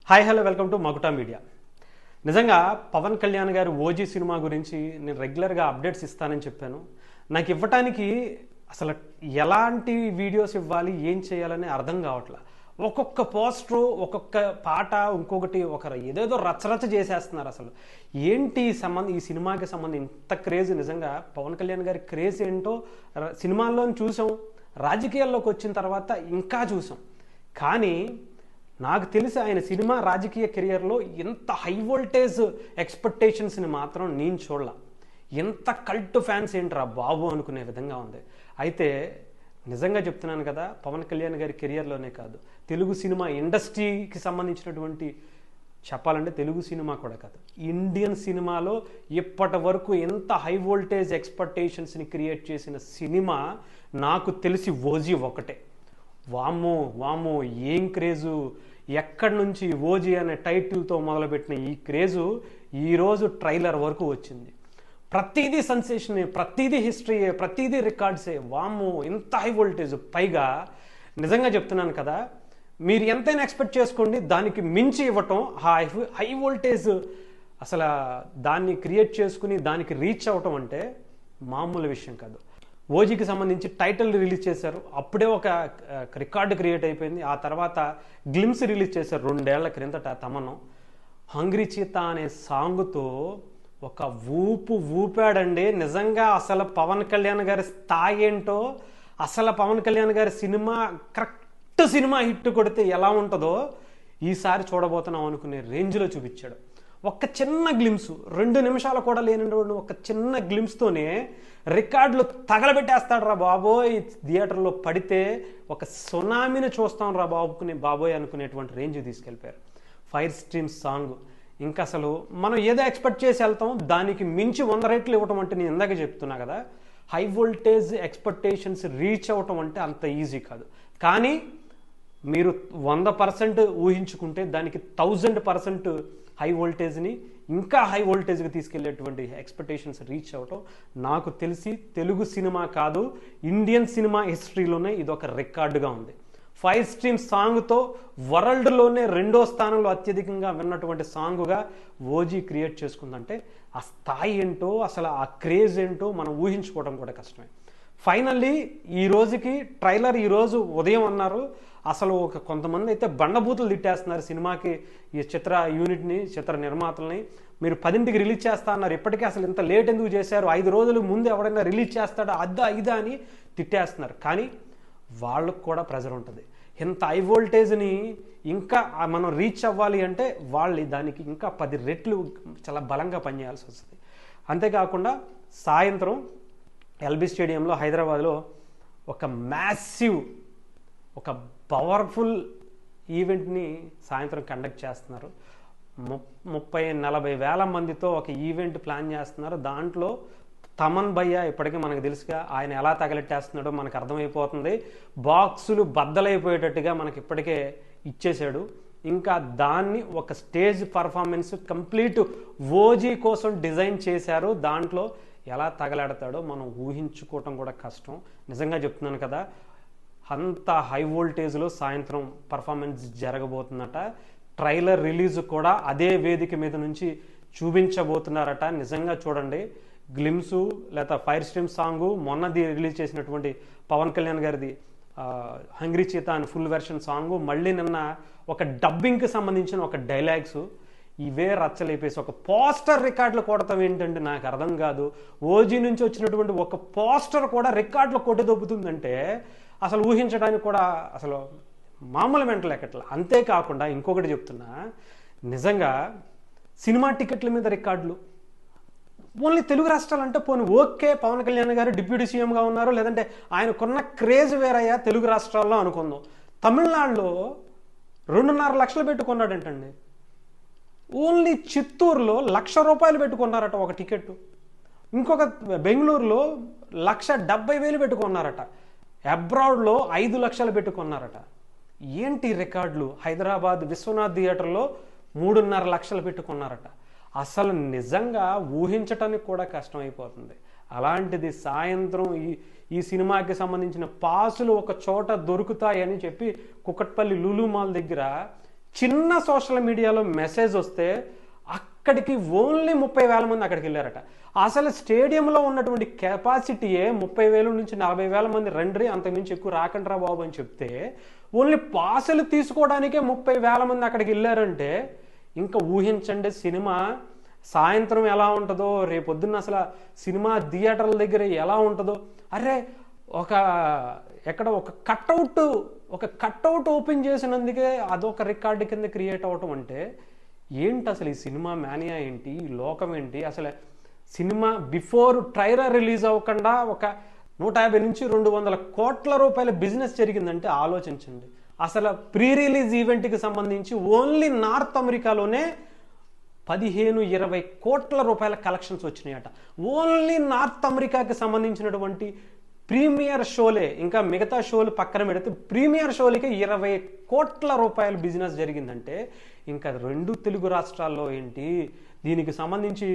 Hi hello welcome to మకుటా media. నిజంగా పవన్ కళ్యాణ్ గారు OG cinema గురించి నేను రెగ్యులర్గా అప్డేట్స్ ఇస్తానని చెప్పాను. నాకు ఇవ్వటానికి అసలు ఎలాంటి వీడియోస్ ఇవ్వాలి, ఏం చేయాలని అర్థం కావట్లా. ఒక్కొక్క పోస్టరు, ఒక్కొక్క పాట, ఇంకొకటి ఏదేదో రచ్చరచ్చ చేసేస్తున్నారు. అసలు ఏంటి ఈ సినిమాకి సంబంధించి ఇంత క్రేజ్? నిజంగా పవన్ కళ్యాణ్ గారి క్రేజ్ ఏంటో సినిమాల్లో చూసాం, రాజకీయాల్లోకి వచ్చిన తర్వాత ఇంకా చూసాం. కానీ నాకు తెలిసి ఆయన సినిమా రాజకీయ కెరియర్లో ఎంత హై వోల్టేజ్ ఎక్స్పెక్టేషన్స్ని మాత్రం నేను చూడాల. ఎంత కల్ట్ ఫ్యాన్స్ ఏంట్రా బాబు అనుకునే విధంగా ఉంది. అయితే నిజంగా చెప్తున్నాను కదా, పవన్ కళ్యాణ్ గారి కెరియర్లోనే కాదు, తెలుగు సినిమా ఇండస్ట్రీకి సంబంధించినటువంటి చెప్పాలంటే తెలుగు సినిమా కూడా కాదు, ఇండియన్ సినిమాలో ఇప్పటి వరకు ఎంత హై వోల్టేజ్ ఎక్స్పెక్టేషన్స్ని క్రియేట్ చేసిన సినిమా నాకు తెలిసి ఓజీ ఒకటే. వామ్మో ఏం క్రేజు! ఎక్కడి నుంచి ఓజీ అనే టైటిల్తో మొదలుపెట్టిన ఈ క్రేజు ఈరోజు ట్రైలర్ వరకు వచ్చింది. ప్రతిదీ సెన్సేషనే, ప్రతిదీ హిస్టరీయే, ప్రతిదీ రికార్డ్సే. వామ్మో ఇంత హై వోల్టేజ్! పైగా నిజంగా చెప్తున్నాను కదా, మీరు ఎంతైనా ఎక్స్పెక్ట్ చేసుకోండి, దానికి మించి ఇవ్వటం హై వోల్టేజ్. అసలు దాన్ని క్రియేట్ చేసుకుని దానికి రీచ్ అవ్వటం అంటే మామూలు విషయం కాదు. ఓజీకి సంబంధించి టైటిల్ రిలీజ్ చేశారు, అప్పుడే ఒక రికార్డు క్రియేట్ అయిపోయింది. ఆ తర్వాత గ్లిమ్స్ రిలీజ్ చేశారు 2 ఏళ్ల క్రిందట. తమను హంగ్రీ చీతా అనే సాంగ్తో ఒక ఊపాడండి. నిజంగా అసలు పవన్ కళ్యాణ్ గారి స్థాయి ఏంటో, అసలు పవన్ కళ్యాణ్ గారి సినిమా కరెక్ట్ సినిమా హిట్ కొడితే ఎలా ఉంటుందో ఈసారి చూడబోతున్నాం అనుకునే రేంజ్లో చూపించాడు. ఒక చిన్న గ్లిమ్స్, 2 నిమిషాలు కూడా లేనటువంటి ఒక చిన్న గ్లిమ్స్తోనే రికార్డులు తగలబెట్టేస్తాడు రా బాబోయ్. థియేటర్లో పడితే ఒక సునామీని చూస్తాం రా బాబోయ్ అనుకునేటువంటి రేంజ్ తీసుకెళ్ళిపోయారు. ఫైర్ స్ట్రీమ్ సాంగ్ ఇంకా అసలు మనం ఏదో ఎక్స్పెక్ట్ చేసి వెళ్తాం, దానికి మించి 100 రెట్లు ఇవ్వటం అంటే నేను ఇందాక చెప్తున్నా కదా, హై వోల్టేజ్ ఎక్స్పెక్టేషన్స్ రీచ్ అవ్వటం అంటే అంత ఈజీ కాదు. కానీ మీరు 100% ఊహించుకుంటే దానికి 1000% హై వోల్టేజ్ని ఇంకా హై వోల్టేజ్కి తీసుకెళ్లేటువంటి ఎక్స్పెక్టేషన్స్ రీచ్ అవ్వటం నాకు తెలిసి తెలుగు సినిమా కాదు, ఇండియన్ సినిమా హిస్టరీలోనే ఇదొక రికార్డుగా ఉంది. ఫైర్ స్ట్రీమ్ సాంగ్తో వరల్డ్లోనే 2వ స్థానంలో అత్యధికంగా విన్నటువంటి సాంగ్గా ఓజీ క్రియేట్ చేసుకుందంటే ఆ స్థాయి ఏంటో, అసలు ఆ క్రేజ్ ఏంటో మనం ఊహించుకోవడం కూడా కష్టమే. ఫైనల్లీ ఈ రోజుకి ట్రైలర్ ఈరోజు ఉదయం అన్నారు. అసలు కొంతమంది అయితే బండబూతులు తిట్టేస్తున్నారు సినిమాకి, ఈ చిత్ర యూనిట్ని, చిత్ర నిర్మాతల్ని. మీరు 10ంటికి రిలీజ్ చేస్తా అన్నారు, ఇప్పటికీ అసలు ఇంత లేట్ ఎందుకు చేశారు, 5 రోజులు ముందు ఎవరైనా రిలీజ్ చేస్తాడా, అద్దా ఇదా అని తిట్టేస్తున్నారు. కానీ వాళ్ళకు కూడా ప్రెజర్ ఉంటుంది. ఇంత హై వోల్టేజ్ని ఇంకా మనం రీచ్ అవ్వాలి అంటే వాళ్ళు దానికి ఇంకా 10 రెట్లు చాలా బలంగా పనిచేయాల్సి వస్తుంది. అంతేకాకుండా సాయంత్రం ఎల్బీ స్టేడియంలో హైదరాబాద్లో ఒక మ్యాసివ్, ఒక పవర్ఫుల్ ఈవెంట్ని సాయంత్రం కండక్ట్ చేస్తున్నారు. 30-40 వేల మందితో ఒక ఈవెంట్ ప్లాన్ చేస్తున్నారు. దాంట్లో తమన్ భయ్య ఇప్పటికీ మనకు తెలుసుగా, ఆయన ఎలా తగలెట్టేస్తున్నాడో మనకు అర్థమైపోతుంది. బాక్సులు బద్దలైపోయేటట్టుగా మనకి ఇప్పటికే ఇచ్చేశాడు. ఇంకా దాన్ని ఒక స్టేజ్ పర్ఫార్మెన్స్ కంప్లీట్ ఓజీ కోసం డిజైన్ చేశారు. దాంట్లో ఎలా తగలాడతాడో మనం ఊహించుకోవటం కూడా కష్టం. నిజంగా చెప్తున్నాను కదా, అంత హై వోల్టేజ్లో సాయంత్రం పర్ఫార్మెన్స్ జరగబోతుందట. ట్రైలర్ రిలీజ్ కూడా అదే వేదిక మీద నుంచి చూపించబోతున్నారట. నిజంగా చూడండి, గ్లిమ్సు లేదా ఫైర్ స్ట్రీమ్ సాంగు, మొన్నది రిలీజ్ చేసినటువంటి పవన్ కళ్యాణ్ గారిది హంగ్రీ చీతా అని ఫుల్ వెర్షన్ సాంగు, మళ్ళీ నిన్న ఒక డబ్బింగ్కి సంబంధించిన ఒక డైలాగ్స్, ఇవే రచ్చలేపేసి ఒక పోస్టర్ రికార్డులు కొడతాం ఏంటంటే నాకు అర్థం కాదు. ఓజీ నుంచి వచ్చినటువంటి ఒక పోస్టర్ కూడా రికార్డులు కొట్టదొబ్బుతుందంటే అసలు ఊహించడానికి కూడా అసలు మామూలు మెంటల్ ఎక్కట్లా. అంతేకాకుండా ఇంకొకటి చెప్తున్నా, నిజంగా సినిమా టికెట్ల మీద రికార్డులు ఓన్లీ తెలుగు రాష్ట్రాలు అంటే పోనీ ఓకే, పవన్ కళ్యాణ్ గారు డిప్యూటీ సీఎంగా ఉన్నారు, లేదంటే ఆయనకున్న క్రేజ్ వేరయ్యా తెలుగు రాష్ట్రాల్లో అనుకుందాం. తమిళనాడులో 2.5 లక్షలు పెట్టుకున్నాడంటండి. ఓన్లీ చిత్తూరులో 1,00,000 రూపాయలు పెట్టుకున్నారట ఒక టికెట్. ఇంకొక బెంగళూరులో 1,70,000 పెట్టుకున్నారట. అబ్రాడ్లో 5 లక్షలు పెట్టుకున్నారట. ఏంటి రికార్డులు? హైదరాబాద్ విశ్వనాథ్ థియేటర్లో 3.5 లక్షలు పెట్టుకున్నారట. అసలు నిజంగా ఊహించటానికి కూడా కష్టమైపోతుంది. అలాంటిది సాయంత్రం ఈ సినిమాకి సంబంధించిన పాసులు ఒక చోట దొరుకుతాయని చెప్పి కుకట్పల్లి లూలు మాల్ దగ్గర చిన్న సోషల్ మీడియాలో మెసేజ్ వస్తే అక్కడికి ఓన్లీ 30,000 మంది అక్కడికి వెళ్ళారట. అసలు స్టేడియంలో ఉన్నటువంటి కెపాసిటీయే 30,000 నుంచి 40,000 మంది రండి, అంతకుమించి ఎక్కువ రాకండ్రా బాబు అని చెప్తే ఓన్లీ పాసులు తీసుకోవడానికే 30,000 మంది అక్కడికి వెళ్ళారంటే ఇంకా ఊహించండి సినిమా సాయంత్రం ఎలా ఉంటుందో, రేపొద్దున్న అసలు సినిమా థియేటర్ల దగ్గర ఎలా ఉంటుందో. అరే ఎక్కడ ఒక కట్అవుట్ ఓపెన్ చేసినందుకే అదొక రికార్డు కింద క్రియేట్ అవటం అంటే ఏంటి అసలు ఈ సినిమా మేనియా ఏంటి, ఈ లోకం ఏంటి? అసలు సినిమా బిఫోర్ ట్రైలర్ రిలీజ్ అవ్వకుండా ఒక 150 నుంచి 200 కోట్ల రూపాయల బిజినెస్ జరిగిందంటే ఆలోచించండి. అసలు ప్రీ రిలీజ్ ఈవెంట్కి సంబంధించి ఓన్లీ నార్త్ అమెరికాలోనే 15-20 కోట్ల రూపాయల కలెక్షన్స్ వచ్చినాయట. ఓన్లీ నార్త్ అమెరికాకి సంబంధించినటువంటి ప్రీమియర్ షోలే, ఇంకా మిగతా షోలు పక్కన పెడితే ప్రీమియర్ షోలకే 20 కోట్ల రూపాయల బిజినెస్ జరిగిందంటే ఇంకా 2 తెలుగు రాష్ట్రాల్లో ఏంటి? దీనికి సంబంధించి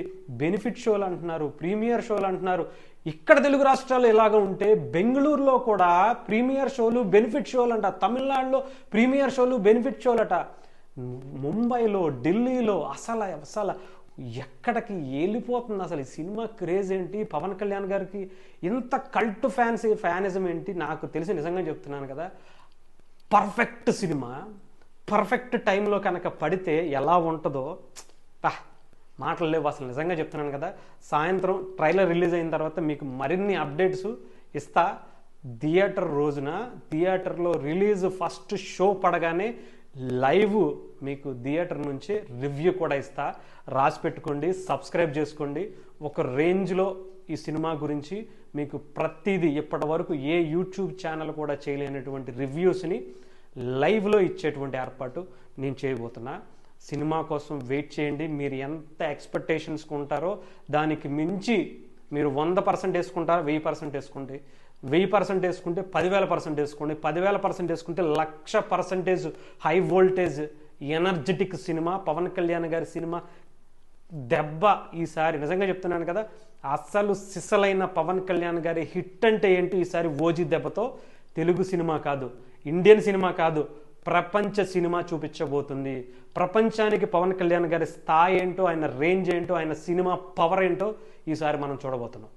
బెనిఫిట్ షోలు అంటున్నారు, ప్రీమియర్ షోలు అంటున్నారు. ఇక్కడ తెలుగు రాష్ట్రాల్లో ఇలాగ ఉంటే బెంగళూరులో కూడా ప్రీమియర్ షోలు బెనిఫిట్ షోలు అంట, తమిళనాడులో ప్రీమియర్ షోలు బెనిఫిట్ షోలు అట, ముంబైలో ఢిల్లీలో అసలు ఎక్కడికి వెళ్ళిపోతుంది అసలు ఈ సినిమా క్రేజ్ ఏంటి? పవన్ కళ్యాణ్ గారికి ఇంత కల్ట్ ఫ్యానిజం ఏంటి? నాకు తెలిసి నిజంగా చెప్తున్నాను కదా, పర్ఫెక్ట్ సినిమా పర్ఫెక్ట్ టైంలో కనుక పడితే ఎలా ఉంటుందో మాటలు లేవు అసలు. నిజంగా చెప్తున్నాను కదా, సాయంత్రం ట్రైలర్ రిలీజ్ అయిన తర్వాత మీకు మరిన్ని అప్డేట్స్ ఇస్తా. థియేటర్ రోజున థియేటర్లో రిలీజ్ ఫస్ట్ షో పడగానే లైవ్ మీకు థియేటర్ నుంచి రివ్యూ కూడా ఇస్తా. రాసి పెట్టుకోండి, సబ్స్క్రైబ్ చేసుకోండి. ఒక రేంజ్లో ఈ సినిమా గురించి మీకు ప్రతిదీ ఇప్పటి వరకు ఏ యూట్యూబ్ ఛానల్ కూడా చేయలేనటువంటి రివ్యూస్ని లైవ్లో ఇచ్చేటువంటి ఏర్పాటు నేను చేయబోతున్నా. సినిమా కోసం వెయిట్ చేయండి. మీరు ఎంత ఎక్స్పెక్టేషన్స్కి ఉంటారో దానికి మించి మీరు 100% వేసుకుంటారా, 1000% వేసుకోండి. 1000% వేసుకుంటే 10,000% వేసుకోండి. 10,000% వేసుకుంటే 1,00,000% high voltage energetic cinema. Pawan Kalyan గారి సినిమా దెబ్బ ఈసారి నిజంగా చెప్తున్నాను కదా, అసలు సిసలైన పవన్ కళ్యాణ్ గారి హిట్ అంటే ఏంటి ఈసారి ఓజీ దెబ్బతో తెలుగు సినిమా కాదు, ఇండియన్ సినిమా కాదు, ప్రపంచ సినిమా చూపించబోతుంది. ప్రపంచానికి పవన్ కళ్యాణ్ గారి స్థాయి ఏంటో, ఆయన రేంజ్ ఏంటో, ఆయన సినిమా పవర్ ఏంటో ఈసారి మనం చూడబోతున్నాం.